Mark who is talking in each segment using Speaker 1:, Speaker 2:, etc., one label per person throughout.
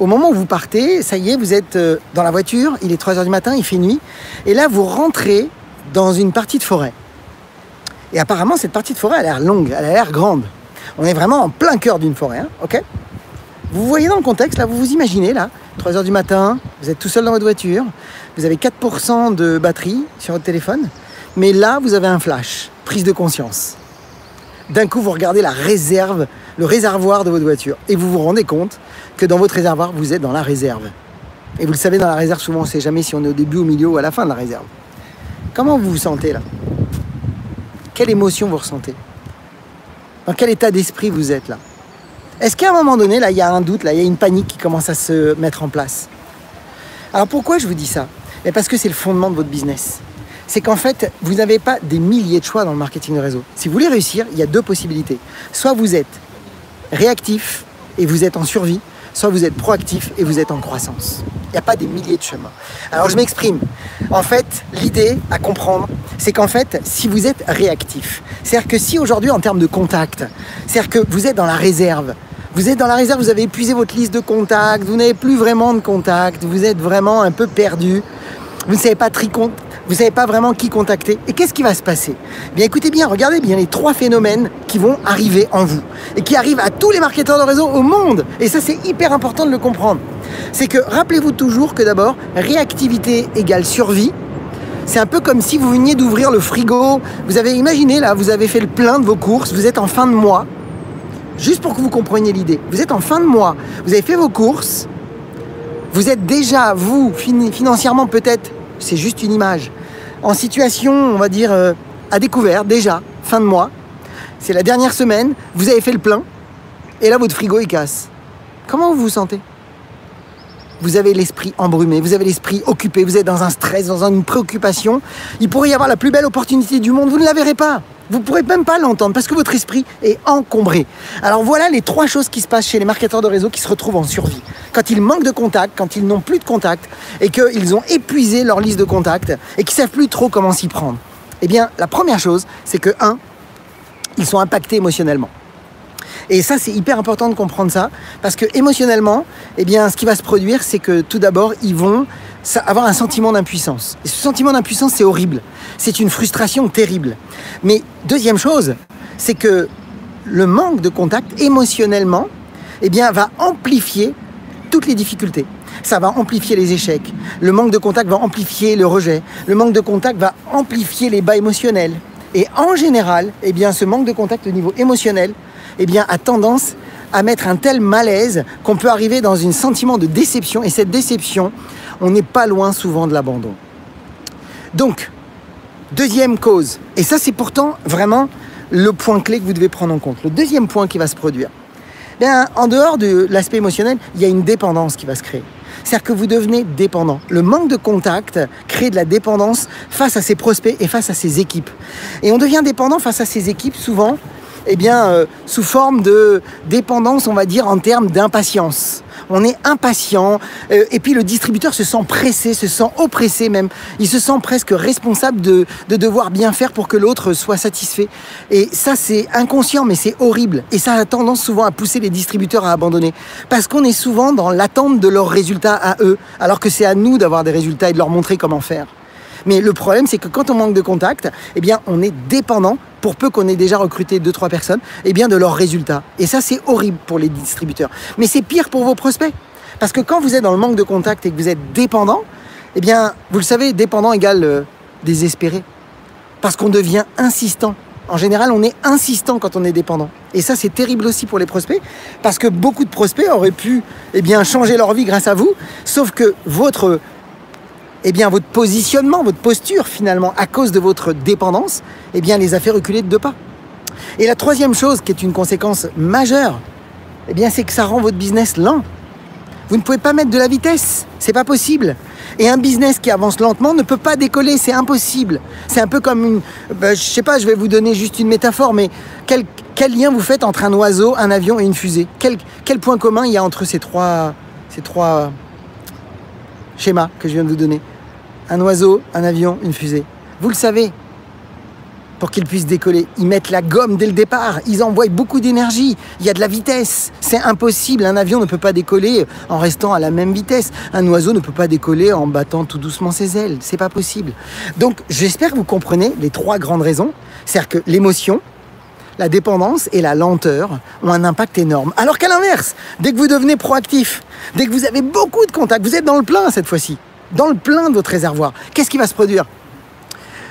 Speaker 1: Au moment où vous partez, ça y est, vous êtes dans la voiture, il est 3 h du matin, il fait nuit, et là vous rentrez dans une partie de forêt. Et apparemment cette partie de forêt a l'air longue, elle a l'air grande. On est vraiment en plein cœur d'une forêt, hein, ok? Vous voyez dans le contexte, là, vous vous imaginez, là, 3 h du matin, vous êtes tout seul dans votre voiture, vous avez 4% de batterie sur votre téléphone, mais là, vous avez un flash, prise de conscience. D'un coup, vous regardez la réserve, le réservoir de votre voiture, et vous vous rendez compte que dans votre réservoir, vous êtes dans la réserve. Et vous le savez, dans la réserve, souvent, on ne sait jamais si on est au début, au milieu ou à la fin de la réserve. Comment vous vous sentez, là? Quelle émotion vous ressentez? Dans quel état d'esprit vous êtes, là? Est-ce qu'à un moment donné, là, il y a un doute, là, il y a une panique qui commence à se mettre en place? Alors, pourquoi je vous dis ça? Parce que c'est le fondement de votre business. C'est qu'en fait, vous n'avez pas des milliers de choix dans le marketing de réseau. Si vous voulez réussir, il y a deux possibilités. Soit vous êtes réactif et vous êtes en survie, soit vous êtes proactif et vous êtes en croissance. Il n'y a pas des milliers de chemins. Alors je m'exprime. En fait, l'idée à comprendre, c'est qu'en fait, si vous êtes réactif, c'est-à-dire que si aujourd'hui en termes de contact, c'est-à-dire que vous êtes dans la réserve, vous êtes dans la réserve, vous avez épuisé votre liste de contacts, vous n'avez plus vraiment de contacts, vous êtes vraiment un peu perdu, vous ne savez pas vous ne savez pas vraiment qui contacter. Et qu'est-ce qui va se passer? Bien, écoutez bien, regardez bien les 3 phénomènes qui vont arriver en vous et qui arrivent à tous les marketeurs de réseau au monde. Et ça, c'est hyper important de le comprendre. C'est que, rappelez-vous toujours que d'abord, réactivité égale survie. C'est un peu comme si vous veniez d'ouvrir le frigo. Vous avez imaginé, là, vous avez fait le plein de vos courses, vous êtes en fin de mois. Juste pour que vous compreniez l'idée. Vous êtes en fin de mois, vous avez fait vos courses. Vous êtes déjà, vous, financièrement peut-être, c'est juste une image, en situation, on va dire, à découvert, déjà, fin de mois. C'est la dernière semaine, vous avez fait le plein, et là, votre frigo, il casse. Comment vous vous sentez? Vous avez l'esprit embrumé, vous avez l'esprit occupé, vous êtes dans un stress, dans une préoccupation. Il pourrait y avoir la plus belle opportunité du monde, vous ne la verrez pas. Vous ne pourrez même pas l'entendre parce que votre esprit est encombré. Alors voilà les 3 choses qui se passent chez les marketeurs de réseau qui se retrouvent en survie. Quand ils manquent de contacts, quand ils n'ont plus de contacts et qu'ils ont épuisé leur liste de contacts et qu'ils ne savent plus trop comment s'y prendre. Eh bien, la première chose, c'est que 1, ils sont impactés émotionnellement. Et ça, c'est hyper important de comprendre ça, parce que émotionnellement, eh bien, ce qui va se produire, c'est que tout d'abord, ils vont avoir un sentiment d'impuissance. Et ce sentiment d'impuissance, c'est horrible. C'est une frustration terrible. Mais deuxième chose, c'est que le manque de contact émotionnellement, eh bien, va amplifier toutes les difficultés. Ça va amplifier les échecs. Le manque de contact va amplifier le rejet. Le manque de contact va amplifier les bas émotionnels. Et en général, eh bien, ce manque de contact au niveau émotionnel, eh bien, a tendance à mettre un tel malaise qu'on peut arriver dans un sentiment de déception. Et cette déception, on n'est pas loin souvent de l'abandon. Donc, deuxième cause, et ça c'est pourtant vraiment le point clé que vous devez prendre en compte. Le deuxième point qui va se produire, bien, en dehors de l'aspect émotionnel, il y a une dépendance qui va se créer. C'est-à-dire que vous devenez dépendant. Le manque de contact crée de la dépendance face à ses prospects et face à ses équipes. Et on devient dépendant face à ses équipes souvent, eh bien, sous forme de dépendance, on va dire, en termes d'impatience. On est impatient, et puis le distributeur se sent pressé, se sent oppressé même. Il se sent presque responsable de devoir bien faire pour que l'autre soit satisfait. Et ça, c'est inconscient, mais c'est horrible. Et ça a tendance souvent à pousser les distributeurs à abandonner. Parce qu'on est souvent dans l'attente de leurs résultats à eux, alors que c'est à nous d'avoir des résultats et de leur montrer comment faire. Mais le problème, c'est que quand on manque de contact, eh bien, on est dépendant, pour peu qu'on ait déjà recruté 2-3 personnes, eh bien, de leurs résultats. Et ça, c'est horrible pour les distributeurs. Mais c'est pire pour vos prospects. Parce que quand vous êtes dans le manque de contact et que vous êtes dépendant, eh bien, vous le savez, dépendant égale désespéré. Parce qu'on devient insistant. En général, on est insistant quand on est dépendant. Et ça, c'est terrible aussi pour les prospects, parce que beaucoup de prospects auraient pu, eh bien, changer leur vie grâce à vous, sauf que votre positionnement, votre posture finalement, à cause de votre dépendance, eh bien, les a fait reculer de 2 pas. Et la troisième chose qui est une conséquence majeure, eh bien, c'est que ça rend votre business lent. Vous ne pouvez pas mettre de la vitesse, c'est pas possible. Et un business qui avance lentement ne peut pas décoller, c'est impossible. C'est un peu comme une... je sais pas, je vais vous donner juste une métaphore, mais quel lien vous faites entre un oiseau, un avion et une fusée? Quel point commun il y a entre ces trois schéma que je viens de vous donner? Un oiseau, un avion, une fusée. Vous le savez. pour qu'ils puissent décoller. Ils mettent la gomme dès le départ, ils envoient beaucoup d'énergie, il y a de la vitesse. C'est impossible, un avion ne peut pas décoller en restant à la même vitesse. Un oiseau ne peut pas décoller en battant tout doucement ses ailes, c'est pas possible. Donc j'espère que vous comprenez les 3 grandes raisons. C'est-à-dire que l'émotion, la dépendance et la lenteur ont un impact énorme. Alors qu'à l'inverse, dès que vous devenez proactif, dès que vous avez beaucoup de contacts, vous êtes dans le plein cette fois-ci, dans le plein de votre réservoir, qu'est-ce qui va se produire?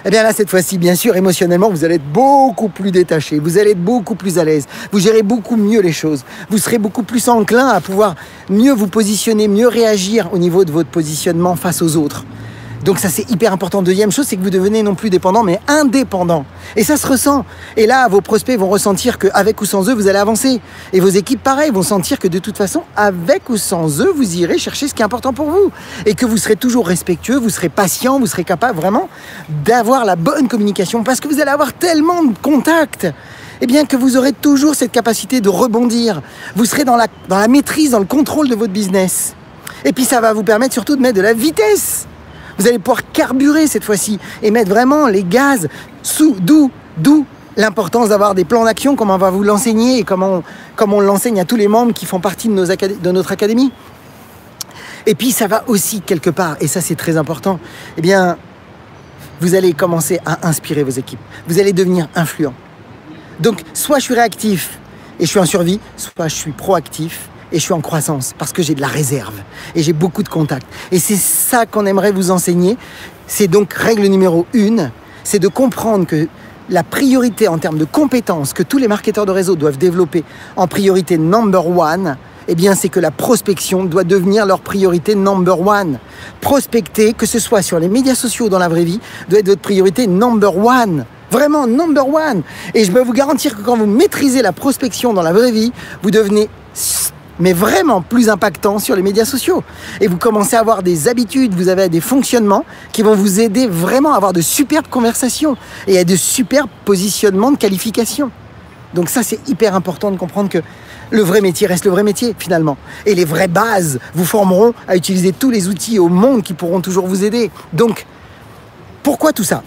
Speaker 1: Eh bien là, cette fois-ci, bien sûr, émotionnellement, vous allez être beaucoup plus détaché, vous allez être beaucoup plus à l'aise, vous gérez beaucoup mieux les choses, vous serez beaucoup plus enclin à pouvoir mieux vous positionner, mieux réagir au niveau de votre positionnement face aux autres. Donc ça, c'est hyper important. Deuxième chose, c'est que vous devenez non plus dépendant, mais indépendant. Et ça se ressent. Et là, vos prospects vont ressentir qu'avec ou sans eux, vous allez avancer. Et vos équipes, pareil, vont sentir que de toute façon, avec ou sans eux, vous irez chercher ce qui est important pour vous. Et que vous serez toujours respectueux, vous serez patient, vous serez capable vraiment d'avoir la bonne communication. Parce que vous allez avoir tellement de contacts, eh bien que vous aurez toujours cette capacité de rebondir. Vous serez dans la maîtrise, dans le contrôle de votre business. Et puis ça va vous permettre surtout de mettre de la vitesse. Vous allez pouvoir carburer cette fois-ci et mettre vraiment les gaz d'où l'importance d'avoir des plans d'action, comme on va vous l'enseigner et comme on l'enseigne à tous les membres qui font partie de notre académie. Et puis ça va aussi quelque part, et ça c'est très important, eh bien, vous allez commencer à inspirer vos équipes. Vous allez devenir influent. Donc soit je suis réactif et je suis en survie, soit je suis proactif et je suis en croissance parce que j'ai de la réserve et j'ai beaucoup de contacts. Et c'est ça qu'on aimerait vous enseigner. C'est donc règle numéro 1, c'est de comprendre que la priorité en termes de compétences que tous les marketeurs de réseau doivent développer en priorité number 1, eh bien c'est que la prospection doit devenir leur priorité number 1. Prospecter, que ce soit sur les médias sociaux ou dans la vraie vie, doit être votre priorité number 1. Vraiment number 1. Et je peux vous garantir que quand vous maîtrisez la prospection dans la vraie vie, vous devenez mais vraiment plus impactant sur les médias sociaux. Et vous commencez à avoir des habitudes, vous avez des fonctionnements qui vont vous aider vraiment à avoir de superbes conversations et à de superbes positionnements de qualification. Donc ça, c'est hyper important de comprendre que le vrai métier reste le vrai métier, finalement. Et les vraies bases vous formeront à utiliser tous les outils au monde qui pourront toujours vous aider. Donc, pourquoi tout ça?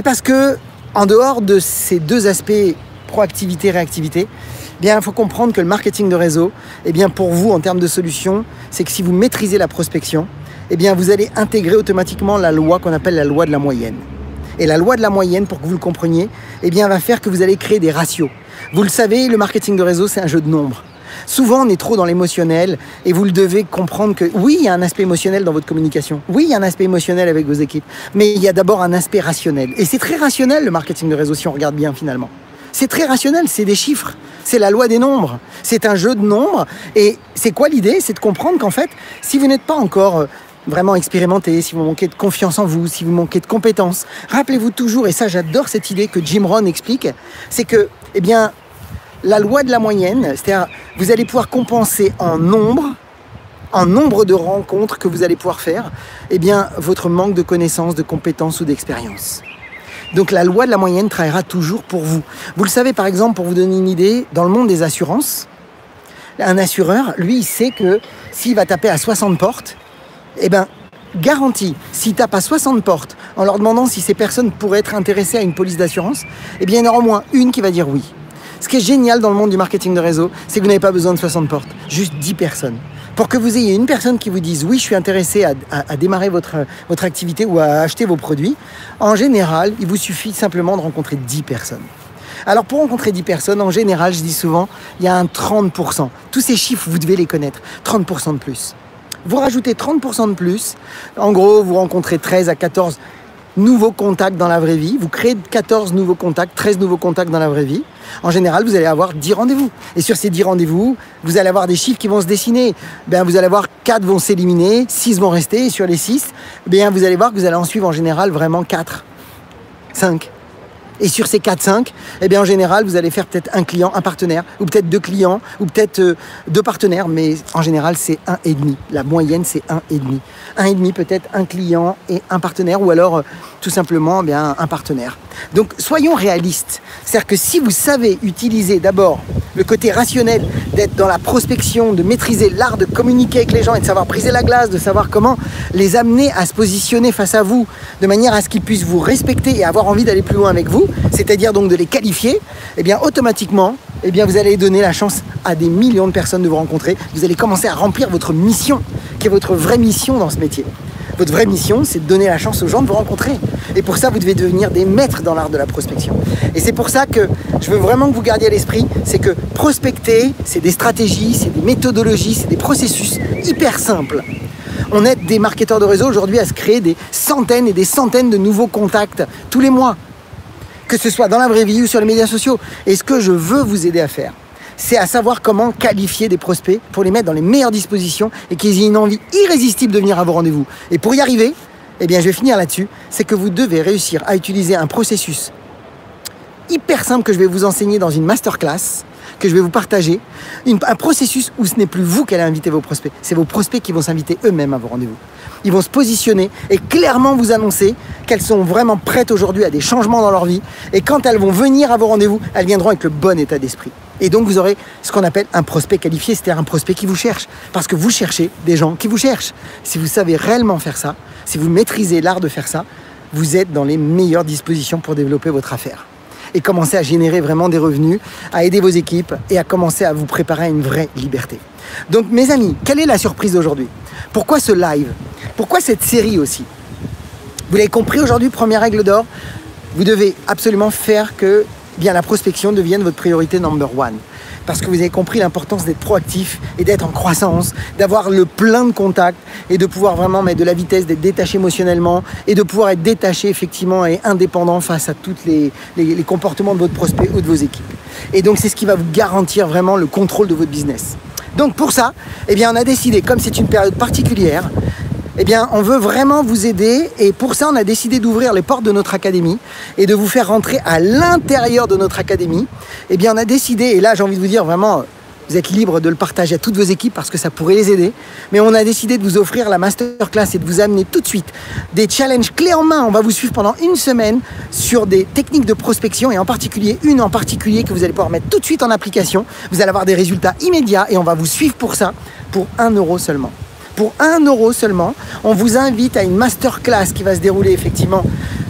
Speaker 1: Parce que, en dehors de ces 2 aspects, proactivité, réactivité, bien, il faut comprendre que le marketing de réseau, eh bien, pour vous, en termes de solutions, c'est que si vous maîtrisez la prospection, eh bien, vous allez intégrer automatiquement la loi qu'on appelle la loi de la moyenne. Et la loi de la moyenne, pour que vous le compreniez, eh bien, va faire que vous allez créer des ratios. Vous le savez, le marketing de réseau, c'est un jeu de nombres. Souvent, on est trop dans l'émotionnel et vous le devez comprendre que oui, il y a un aspect émotionnel dans votre communication. Oui, il y a un aspect émotionnel avec vos équipes. Mais il y a d'abord un aspect rationnel. Et c'est très rationnel, le marketing de réseau, si on regarde bien finalement. C'est très rationnel, c'est des chiffres, c'est la loi des nombres, c'est un jeu de nombres. Et c'est quoi l'idée? C'est de comprendre qu'en fait, si vous n'êtes pas encore vraiment expérimenté, si vous manquez de confiance en vous, si vous manquez de compétences, rappelez-vous toujours, et ça j'adore cette idée que Jim Rohn explique, c'est que, eh bien, la loi de la moyenne, c'est-à-dire vous allez pouvoir compenser en nombre de rencontres que vous allez pouvoir faire, eh bien, votre manque de connaissances, de compétences ou d'expérience. Donc la loi de la moyenne travaillera toujours pour vous. Vous le savez, par exemple, pour vous donner une idée, dans le monde des assurances, un assureur, lui, il sait que s'il va taper à 60 portes, eh bien, garanti, s'il tape à 60 portes en leur demandant si ces personnes pourraient être intéressées à une police d'assurance, eh bien, il y en aura au moins une qui va dire oui. Ce qui est génial dans le monde du marketing de réseau, c'est que vous n'avez pas besoin de 60 portes, juste 10 personnes. Pour que vous ayez une personne qui vous dise « oui, je suis intéressé à démarrer votre activité ou à acheter vos produits », en général, il vous suffit simplement de rencontrer 10 personnes. Alors pour rencontrer 10 personnes, en général, je dis souvent, il y a un 30%. Tous ces chiffres, vous devez les connaître, 30% de plus. Vous rajoutez 30% de plus, en gros, vous rencontrez 13 à 14 nouveaux contacts dans la vraie vie, vous créez 14 nouveaux contacts, 13 nouveaux contacts dans la vraie vie. En général, vous allez avoir 10 rendez-vous. Et sur ces 10 rendez-vous, vous allez avoir des chiffres qui vont se dessiner. Bien, vous allez avoir 4 vont s'éliminer, 6 vont rester. Et sur les 6, bien, vous allez voir que vous allez en suivre en général vraiment 4, 5. Et sur ces 4-5, eh bien, en général, vous allez faire peut-être un client, un partenaire, ou peut-être 2 clients, ou peut-être 2 partenaires, mais en général, c'est 1,5. La moyenne, c'est 1,5. 1,5 peut-être un client et un partenaire, ou alors tout simplement eh bien, un partenaire. Donc soyons réalistes. C'est-à-dire que si vous savez utiliser d'abord le côté rationnel, d'être dans la prospection, de maîtriser l'art de communiquer avec les gens et de savoir briser la glace, de savoir comment les amener à se positionner face à vous de manière à ce qu'ils puissent vous respecter et avoir envie d'aller plus loin avec vous, c'est-à-dire donc de les qualifier, eh bien automatiquement, eh bien vous allez donner la chance à des millions de personnes de vous rencontrer. Vous allez commencer à remplir votre mission, qui est votre vraie mission dans ce métier. Votre vraie mission, c'est de donner la chance aux gens de vous rencontrer. Et pour ça, vous devez devenir des maîtres dans l'art de la prospection. Et c'est pour ça que je veux vraiment que vous gardiez à l'esprit, c'est que prospecter, c'est des stratégies, c'est des méthodologies, c'est des processus hyper simples. On aide des marketeurs de réseau aujourd'hui à se créer des centaines et des centaines de nouveaux contacts tous les mois, que ce soit dans la vraie vie ou sur les médias sociaux. Et ce que je veux vous aider à faire, c'est à savoir comment qualifier des prospects pour les mettre dans les meilleures dispositions et qu'ils aient une envie irrésistible de venir à vos rendez-vous. Et pour y arriver, eh bien, je vais finir là-dessus, c'est que vous devez réussir à utiliser un processus hyper simple que je vais vous enseigner dans une masterclass, que je vais vous partager, un processus où ce n'est plus vous qui allez inviter vos prospects, c'est vos prospects qui vont s'inviter eux-mêmes à vos rendez-vous. Ils vont se positionner et clairement vous annoncer qu'elles sont vraiment prêtes aujourd'hui à des changements dans leur vie. Et quand elles vont venir à vos rendez-vous, elles viendront avec le bon état d'esprit. Et donc vous aurez ce qu'on appelle un prospect qualifié, c'est-à-dire un prospect qui vous cherche. Parce que vous cherchez des gens qui vous cherchent. Si vous savez réellement faire ça, si vous maîtrisez l'art de faire ça, vous êtes dans les meilleures dispositions pour développer votre affaire. Et commencer à générer vraiment des revenus, à aider vos équipes et à commencer à vous préparer à une vraie liberté. Donc mes amis, quelle est la surprise d'aujourd'hui? Pourquoi ce live? Pourquoi cette série aussi? Vous l'avez compris aujourd'hui, première règle d'or, vous devez absolument faire que bien, la prospection devienne votre priorité number one. Parce que vous avez compris l'importance d'être proactif et d'être en croissance, d'avoir le plein de contacts et de pouvoir vraiment mettre de la vitesse, d'être détaché émotionnellement et de pouvoir être détaché effectivement et indépendant face à tous les comportements de votre prospect ou de vos équipes. Et donc c'est ce qui va vous garantir vraiment le contrôle de votre business. Donc pour ça, eh bien, on a décidé, comme c'est une période particulière, eh bien, on veut vraiment vous aider et pour ça, on a décidé d'ouvrir les portes de notre académie et de vous faire rentrer à l'intérieur de notre académie. Eh bien, on a décidé, et là, j'ai envie de vous dire vraiment, vous êtes libre de le partager à toutes vos équipes parce que ça pourrait les aider, mais on a décidé de vous offrir la masterclass et de vous amener tout de suite des challenges clés en main. On va vous suivre pendant une semaine sur des techniques de prospection et en particulier, une en particulier que vous allez pouvoir mettre tout de suite en application. Vous allez avoir des résultats immédiats et on va vous suivre pour ça, pour 1 € seulement. Pour 1 € seulement, on vous invite à une masterclass qui va se dérouler effectivement,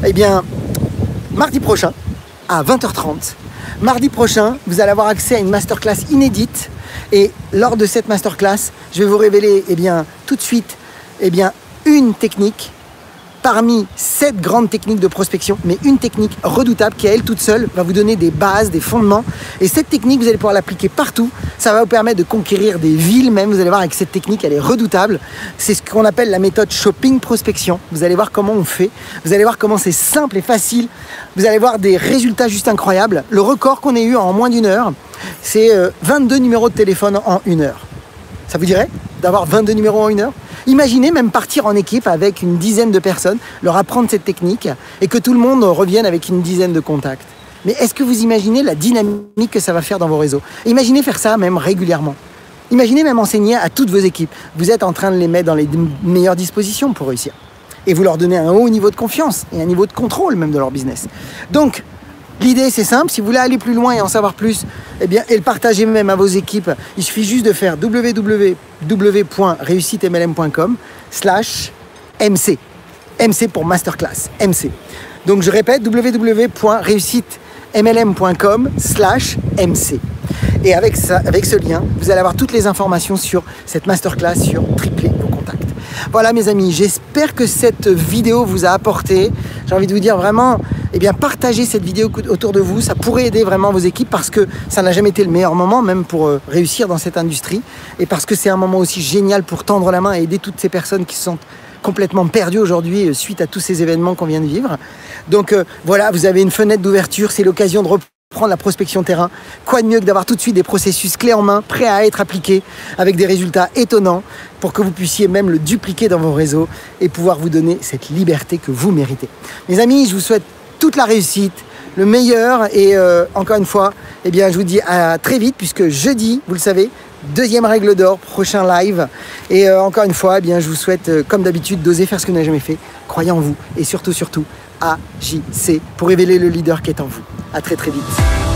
Speaker 1: eh bien, mardi prochain à 20h30. Mardi prochain, vous allez avoir accès à une masterclass inédite et lors de cette masterclass, je vais vous révéler eh bien, tout de suite eh bien, une technique parmi 7 grandes techniques de prospection, mais une technique redoutable qui à elle toute seule va vous donner des bases, des fondements. Et cette technique, vous allez pouvoir l'appliquer partout. Ça va vous permettre de conquérir des villes même. Vous allez voir avec cette technique, elle est redoutable. C'est ce qu'on appelle la méthode shopping prospection. Vous allez voir comment on fait. Vous allez voir comment c'est simple et facile. Vous allez voir des résultats juste incroyables. Le record qu'on ait eu en moins d'1 heure, c'est 22 numéros de téléphone en 1 heure. Ça vous dirait d'avoir 22 numéros en 1 heure? Imaginez même partir en équipe avec une dizaine de personnes, leur apprendre cette technique et que tout le monde revienne avec une dizaine de contacts. Mais est-ce que vous imaginez la dynamique que ça va faire dans vos réseaux? Imaginez faire ça même régulièrement. Imaginez même enseigner à toutes vos équipes. Vous êtes en train de les mettre dans les meilleures dispositions pour réussir. Et vous leur donnez un haut niveau de confiance et un niveau de contrôle même de leur business. Donc, l'idée, c'est simple. Si vous voulez aller plus loin et en savoir plus, eh bien, et le partager même à vos équipes, il suffit juste de faire www.réussiteMLM.com/MC. MC pour masterclass. MC. Donc, je répète, www.réussiteMLM.com/MC. Et avec ce lien, vous allez avoir toutes les informations sur cette masterclass sur tripler vos contacts. Voilà mes amis, j'espère que cette vidéo vous a apporté. J'ai envie de vous dire vraiment, eh bien partagez cette vidéo autour de vous. Ça pourrait aider vraiment vos équipes parce que ça n'a jamais été le meilleur moment même pour réussir dans cette industrie. Et parce que c'est un moment aussi génial pour tendre la main et aider toutes ces personnes qui se sentent complètement perdues aujourd'hui suite à tous ces événements qu'on vient de vivre. Donc voilà, vous avez une fenêtre d'ouverture, c'est l'occasion de reprendre la prospection terrain. Quoi de mieux que d'avoir tout de suite des processus clés en main, prêts à être appliqués avec des résultats étonnants pour que vous puissiez même le dupliquer dans vos réseaux et pouvoir vous donner cette liberté que vous méritez. Mes amis, je vous souhaite toute la réussite, le meilleur et encore une fois, eh bien, je vous dis à très vite puisque jeudi, vous le savez, 2e règle d'or, prochain live. Et encore une fois, eh bien, je vous souhaite, comme d'habitude, d'oser faire ce que vous n'avez jamais fait. Croyez en vous et surtout, agissez pour révéler le leader qui est en vous. À très très vite.